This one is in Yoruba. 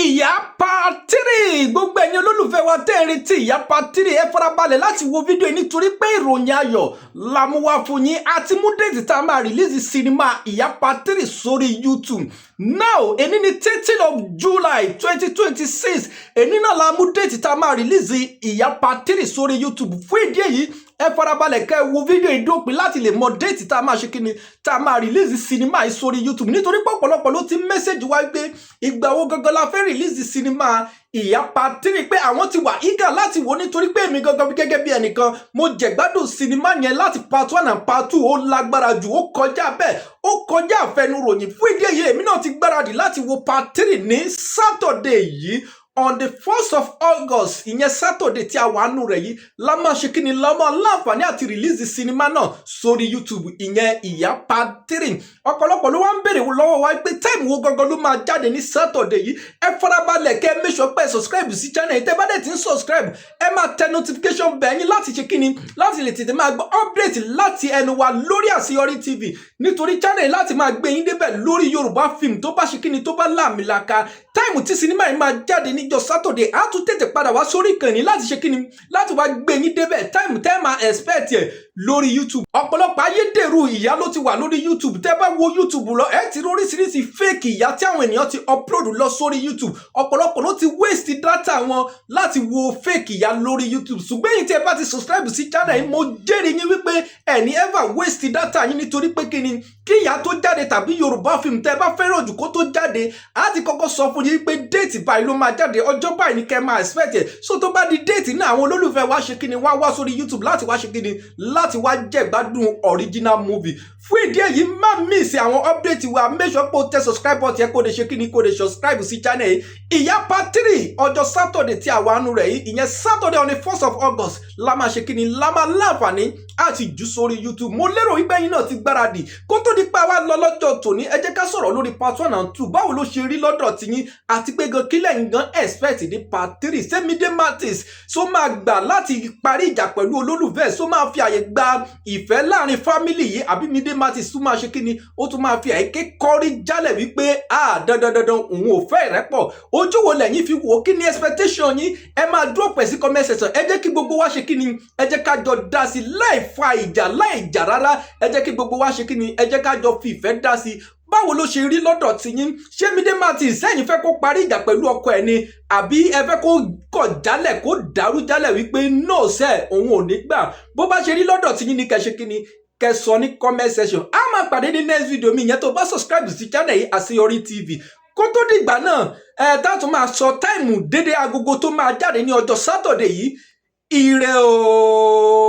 ìyá part 3 gbogbo ẹ̀yin olólùfẹ́ wa tẹ́ ẹ retí ìyá part 3 ẹ farabalẹ̀ láti wo fídíò nítorí pé ìròyìn ayọ̀ la mú wá fún yín àti mú déètì tá a máa rìlíìsì sinimá ìyá part 3 sórí YouTube now èní ni 30th of July 2026 èní náà la mú déètì tá a máa rìlíìsì ìyá part 3 sórí YouTube fún ìdí èyí ẹ farabalẹ̀ kẹ́ ẹ wo fídíò ìdópin láti lè mọ déètì tá a máa ṣe kíni tá a máa rìlíìsì sinimá yìí sórí YouTube nítorí pé ọ̀pọ̀lọpọ̀ ló ti mẹ́sẹ̀jì wá pé ìgbà wo gangan la fẹ́ rìlíìsì sinimá ìyá part 3 pé àwọn ti wà eager láti wò nítorí pé èmi gangan gẹ́gẹ́ bí ẹnìkan mo jẹ̀gbádùn sinimá yẹn láti part 1 and part 2 ó lágbára jù ó kọjá bẹ́ẹ̀ ó kọjá àfẹnuròyìn fún ìdí èyí èmi náà ti gbáradì láti wo part 3 ní Saturday yìí on the 1st of August ìyẹn Saturday tí a wà nù rẹ̀ yìí la máa ṣe kí ni la máa láǹfààní àti release sinimá náà sórí YouTube ìyẹn ìyá part 3 ọ̀pọ̀lọpọ̀ ló wá ń béèrè lọ́wọ́ wa pé time wo gangan ló máa jáde ní Saturday yìí ẹ farabalẹ̀ kẹ́ make sure pé subscribe sí channel tẹ́ bá dẹ̀ ti ń subscribe ẹ máa tẹ notification bell yín láti ṣe kí ni láti lè tètè máa gbọ́ update láti ẹnu wa lórí Àṣeyọrí TV nítorí channel láti máa gbé yín débẹ̀ lórí Yorùbá film tó bá ṣe kí ni tó bá láàmìlaka time tí sinimá yìí máa jáde níjọ́ Saturday a tún tètè padà wá sórí ìkànnì láti ṣe kíni láti wá gbé yín débẹ̀ time tẹ́ máa expect ẹ̀ lórí YouTube ọ̀pọ̀lọpọ̀ ayédèrú ìyá ló ti wà lórí YouTube tẹ́ bá wo YouTube lọ ẹ ti rí oríṣiríṣi fake ìyá tí àwọn ènìyàn ti upload lọ sórí YouTube ọ̀pọ̀lọpọ̀ ló ti waste data wọn láti wo fake ìyá lórí YouTube ṣùgbọ́n èyí tí ẹ bá ti subscribe sí channel yìí mo jẹ́rìí yín wípé ẹ ní ever waste data yín nítorí pé kíni kí ìyá tó jáde tàbí Yorùbá film tẹ́ bá fẹ́ràn jù kó tó jáde á ti kọ́kọ́ sọ fún yín pé déètì báyìí ló máa jáde ọjọ́ báyìí ní kẹ́ máa expect ẹ̀ so tó bá di déètì náà àwọn olólùfẹ́ wa ṣe kíni wá sórí YouTube láti wá ṣe kíni láti wá jẹ̀gbádùn original movie fún ìdí èyí má miss àwọn update wa make sure pé o tẹ subscribe button yẹn kó lè ṣe kíni kó lè subscribe sí channel yìí ìyá part 3 ọjọ́ Saturday tí a wà nù rẹ̀ yìí ìyẹn Saturday on the 1st of August la máa ṣe kíni la máa láǹfààní àti jù sórí YouTube mo lérò wípé yín náà ti gbáradì kó tó di pa wá lọ lọ́jọ́ tòní ẹ jẹ́ ká sọ̀rọ̀ lórí part 1 and 2 báwo ló ṣe rí lọ́dọ̀ tiyín àti pé gan kílẹ̀ ń gan expect ní part 3 ṣé Mide Martins so máa gbà láti parí ìjà pẹ̀lú olólùfẹ́ so máa fi àyè gba ìfẹ́ láàrin family yìí àbí Mide Martins tún máa ṣe kíni ó tún máa fi àyè kọ́rí jálẹ̀ wípé dandan òun ò fẹ́ ìrẹ́pọ̀ ojú wo lẹ́yìn fi wò kí ni expectation yín ẹ máa drop ẹ̀ sí comment section ẹ jẹ́ kí gbogbo wa ṣe kíni ẹ jẹ́ ká jọ dá sí láì fa ìjà láì jà rárá ẹ jẹ́ kí gbogbo wa ṣe kíni ẹ jẹ́ ká jọ fi ìfẹ́ dá sí báwo ló ṣe rí lọ́dọ̀ tiyín ṣé Mide Martins sẹ́yìn fẹ́ kó parí ìjà pẹ̀lú ọkọ ẹ̀ ni àbí ẹ fẹ́ kó kọ̀ jálẹ̀ kó dàrú jálẹ̀ wípé no sẹ́ òun ò ní gbà bó bá ṣe rí lọ́dọ̀ tiyín ní kẹ́ ṣe kíni kẹ́ sọ ní comment section a máa pàdé ní next video mi ìyẹn tó bá subscribe sí channel yìí Àṣeyọrí TV kó tó dìgbà náà táàtún máa sọ táìmù dédé agogo tó máa jáde ní ọjọ́ Saturday yìí ire o.